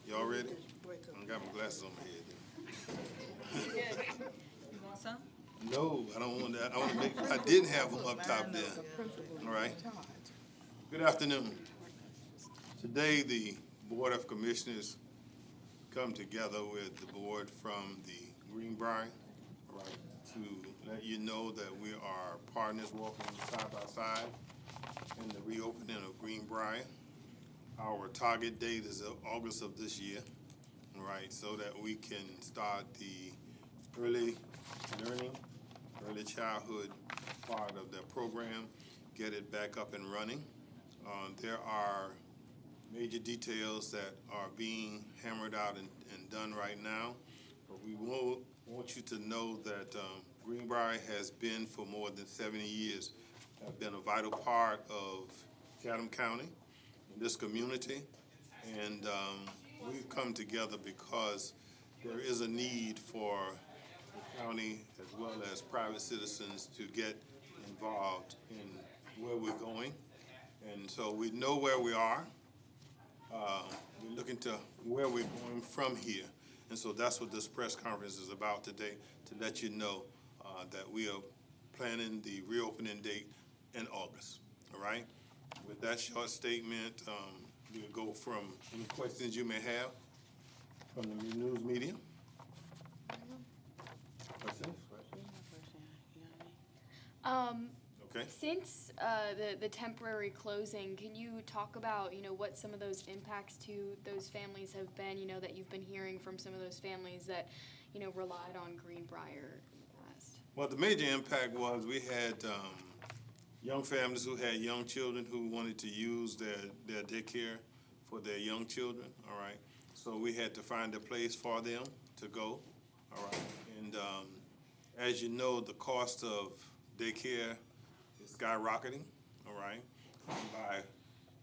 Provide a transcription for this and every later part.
Y'all ready? I got my glasses on my head. You want some? No, I don't want that. I want to make. I didn't have them up top there. All right. Good afternoon. Today, the Board of Commissioners come together with the board from the Greenbriar, right, to let you know that we are partners walking side by side in the reopening of Greenbriar. Our target date is August of this year, right, so that we can start the early learning, early childhood part of the program, get it back up and running. There are major details that are being hammered out and done right now, but we want you to know that Greenbriar has been for more than 70 years, have been a vital part of Chatham County, in this community, and we've come together because there is a need for the county as well as private citizens to get involved in where we're going. And so we know where we are. We're looking to where we're going from here. And so that's what this press conference is about today, to let you know that we are planning the reopening date in August, all right? With that short statement, we'll go from any questions you may have from the news media. Questions? Okay. Since the temporary closing, can you talk about, what some of those impacts to those families have been, that you've been hearing from some of those families that, relied on Greenbriar in the past? Well, the major impact was we had young families who had young children who wanted to use their daycare for their young children, all right? So we had to find a place for them to go, all right? And as you know, the cost of daycare is skyrocketing, all right? And by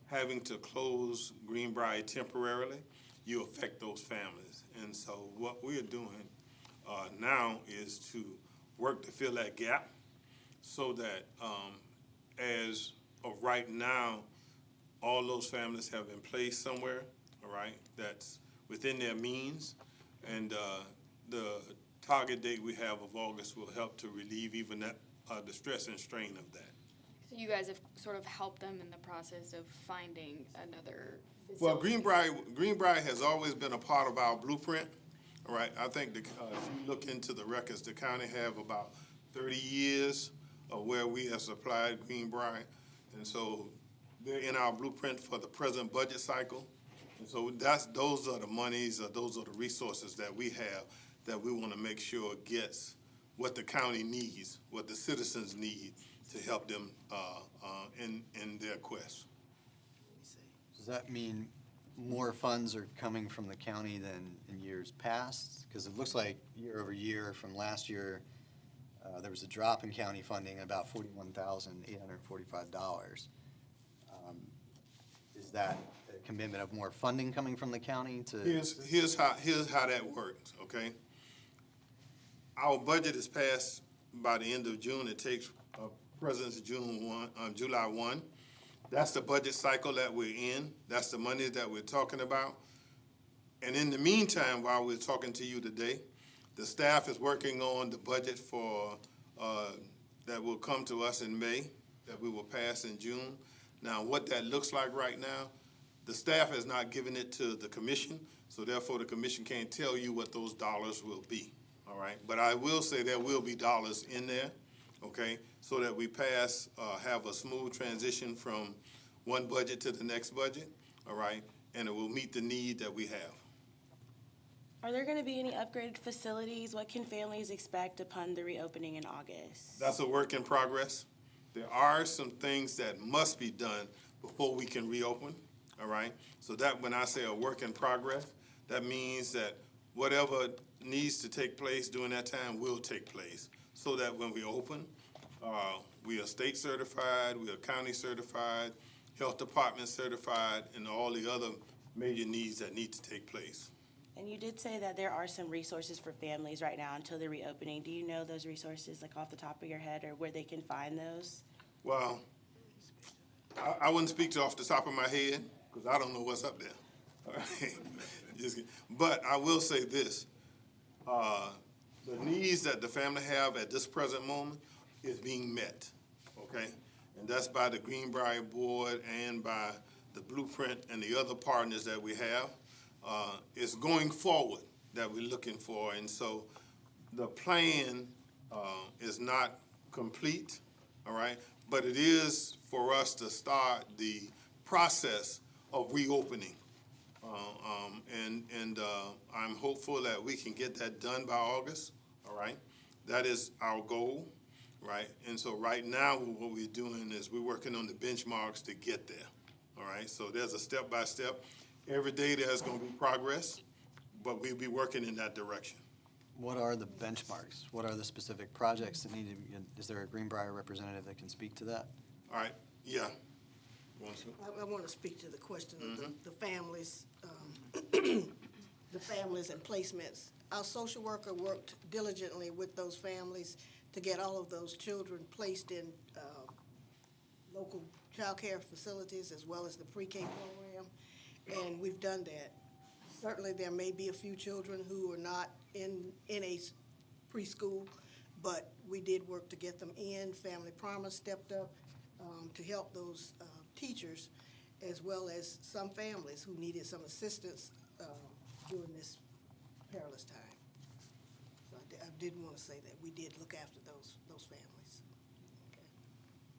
having to close Greenbriar temporarily, you affect those families. And so what we're doing now is to work to fill that gap so that as of right now, all those families have been placed somewhere, all right, that's within their means. And the target date we have of August will help to relieve even that, the stress and strain of that. So you guys have sort of helped them in the process of finding another facility? Well, Greenbriar has always been a part of our blueprint, all right? I think if you look into the records, the county have about 30 years of where we have supplied Greenbriar. And so they're in our blueprint for the present budget cycle. And so those are the monies, those are the resources that we have that we want to make sure gets what the county needs, what the citizens need to help them in their quest. Does that mean more funds are coming from the county than in years past? Because it looks like year over year from last year, there was a drop in county funding, about $41,845. Is that a commitment of more funding coming from the county to? Here's how that works, okay? Our budget is passed by the end of June. It takes President's July 1. That's the budget cycle that we're in. That's the money that we're talking about. And in the meantime, while we're talking to you today, the staff is working on the budget for that will come to us in May, that we will pass in June. Now, what that looks like right now, the staff has not given it to the commission, so therefore the commission can't tell you what those dollars will be, all right? But I will say there will be dollars in there, okay, so that we have a smooth transition from one budget to the next budget, all right, and it will meet the need that we have. Are there going to be any upgraded facilities? What can families expect upon the reopening in August? That's a work in progress. There are some things that must be done before we can reopen, all right? So that when I say a work in progress, that means that whatever needs to take place during that time will take place so that when we open, we are state certified, we are county certified, health department certified, and all the other major needs that need to take place. And you did say that there are some resources for families right now until the reopening. Do you know those resources, like off the top of your head, or where they can find those? Well, I wouldn't speak to off the top of my head because I don't know what's up there. All right. But I will say this, the needs that the family have at this present moment is being met, okay? And that's by the Greenbriar Board and by the Blueprint and the other partners that we have. It's going forward that we're looking for, and so the plan is not complete, all right? But it is for us to start the process of reopening. I'm hopeful that we can get that done by August, all right? That is our goal, right? And so right now, what we're doing is we're working on the benchmarks to get there, all right? So there's a step-by-step. Every day there's gonna be progress, but we'll be working in that direction. What are the benchmarks? What are the specific projects that need to be, is there a Greenbriar representative that can speak to that? All right, yeah. I want to speak to the question of the families, the families and placements. Our social worker worked diligently with those families to get all of those children placed in local child care facilities as well as the pre-K program, and we've done that. Certainly, there may be a few children who are not in a preschool, but we did work to get them in. Family Promise stepped up to help those teachers, as well as some families who needed some assistance during this perilous time. So I did want to say that we did look after those families. Okay.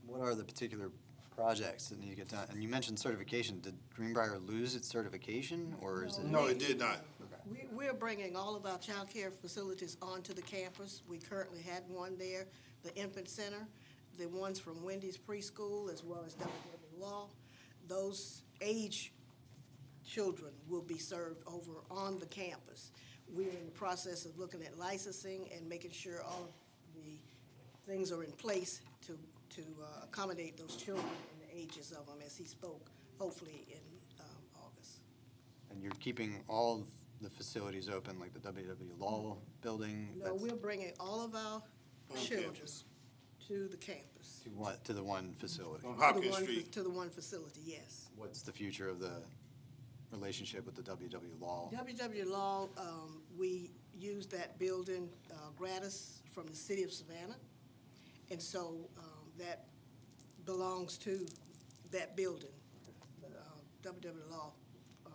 What are the particular projects that need to get done? And you mentioned certification. Did Greenbriar lose its certification, or is it? No, it did not. We're bringing all of our child care facilities onto the campus. We currently had one there, the Infant Center, the ones from Wendy's Preschool, as well as WW Law. Those age children will be served over on the campus. We're in the process of looking at licensing and making sure all the things are in place to accommodate those children and the ages of them, as he spoke, hopefully in August. And you're keeping all of the facilities open, like the WW Law building? No, we're bringing all of our children campus. to the campus. To what, to the one facility? On To the Hopkins one- Street. To the one facility, yes. What's the future of the relationship with the WW Law? WW Law, we use that building gratis from the city of Savannah. And so that belongs to that building, the WW Law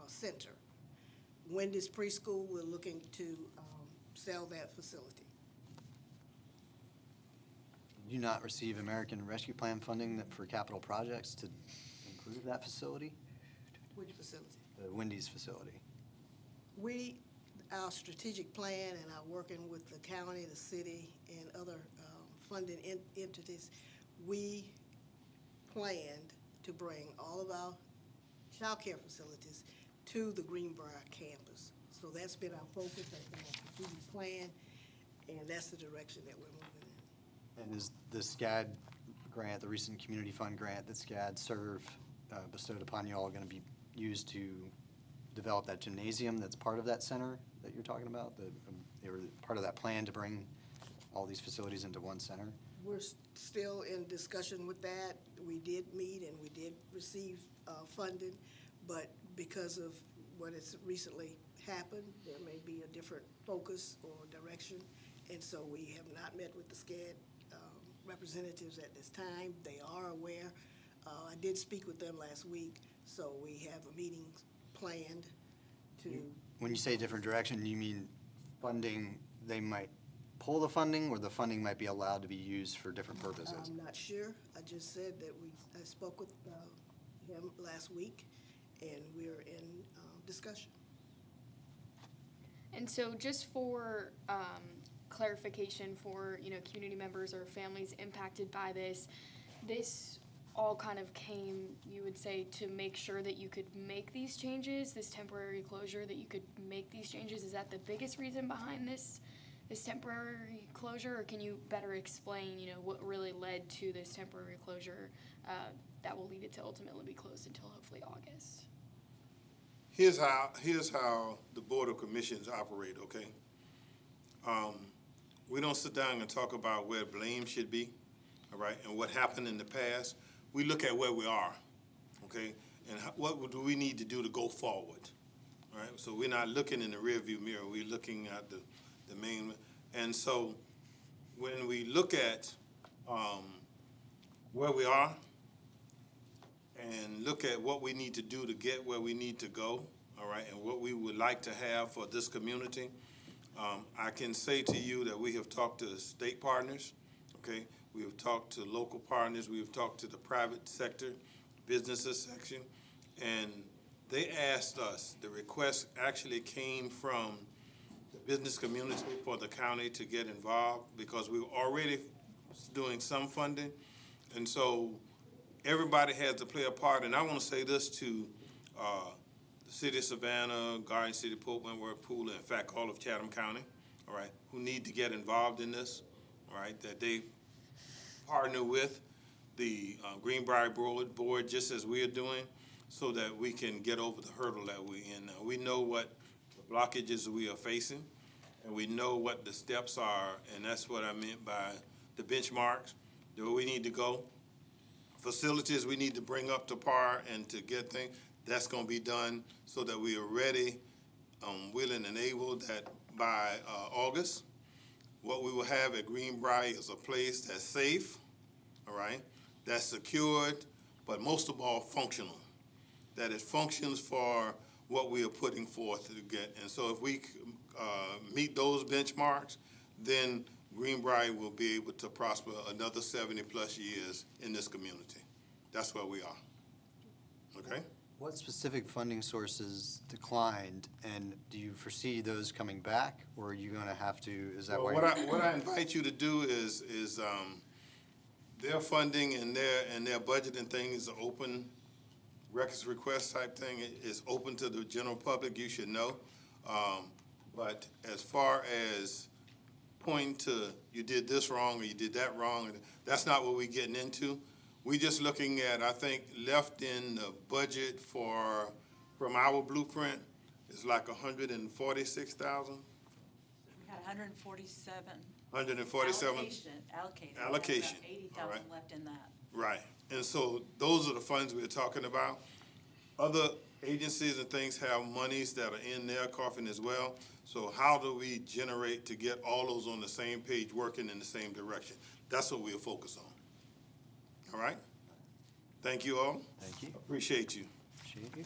Center. Wendy's Preschool, we're looking to sell that facility. Do you not receive American Rescue Plan funding for capital projects to improve that facility? Which facility? The Wendy's facility? Our strategic plan and our working with the county, the city, and other funding entities, we planned to bring all of our child care facilities to the Greenbriar campus. So that's been our focus, that's been our strategic plan, and that's the direction that we're moving in. And is the SCAD grant, the recent community fund grant that SCAD bestowed upon you all, going to be used to develop that gymnasium that's part of that center that you're talking about? They were part of that plan to bring all these facilities into one center? We're still in discussion with that. We did meet and we did receive funding, but because of what has recently happened, there may be a different focus or direction. And so we have not met with the SCAD representatives at this time. They are aware. I did speak with them last week, so we have a meeting planned to. When you say different direction, you mean funding, they might pull the funding, or the funding might be allowed to be used for different purposes? I'm not sure. I just said that I spoke with him last week, and we're in discussion. And so just for clarification for, community members or families impacted by this all kind of came, you would say, to make sure that you could make these changes, this temporary closure, that you could make these changes? Is that the biggest reason behind this temporary closure, or can you better explain, what really led to this temporary closure that will lead it to ultimately be closed until hopefully August? Here's how the Board of Commissions operate, okay? We don't sit down and talk about where blame should be, all right, and what happened in the past. We look at where we are, okay, and what do we need to do to go forward, all right? So we're not looking in the rearview mirror, we're looking at the main. And so when we look at where we are and look at what we need to do to get where we need to go, all right, and what we would like to have for this community, I can say to you that we have talked to state partners, okay? We have talked to local partners. We have talked to the private sector, businesses section, and they asked us, the request actually came from the business community for the county to get involved because we were already doing some funding. And so everybody has to play a part. And I want to say this to the city of Savannah, Garden City, Pope, Wentworth, Pooler, in fact, all of Chatham County, all right, who need to get involved in this, all right, that they partner with the Greenbriar board, just as we are doing, so that we can get over the hurdle that we're in now. We know what the blockages we are facing, and we know what the steps are, and that's what I meant by the benchmarks, where we need to go. Facilities we need to bring up to par and to get things, that's gonna be done so that we are ready, willing and able that by August, what we will have at Greenbriar is a place that's safe, all right, that's secured, but most of all functional, that it functions for what we are putting forth to get. And so if we meet those benchmarks, then Greenbriar will be able to prosper another 70-plus years in this community. That's where we are, okay? What specific funding sources declined, and do you foresee those coming back, or are you going to have to, is that Well, why? what I invite you to do is their funding and their budgeting thing is an open records request type thing. It is open to the general public, you should know. But as far as pointing to you did this wrong or you did that wrong, that's not what we're getting into. We're just looking at, I think, left in the budget from our blueprint is like 146,000. We had 147. 147. Allocated. Allocation, We have about all right. 80,000 left in that. Right, and so those are the funds we're talking about. Other agencies and things have monies that are in their coffin as well. So how do we generate to get all those on the same page, working in the same direction? That's what we'll focus on. All right? Thank you all. Thank you. Appreciate you. Appreciate you.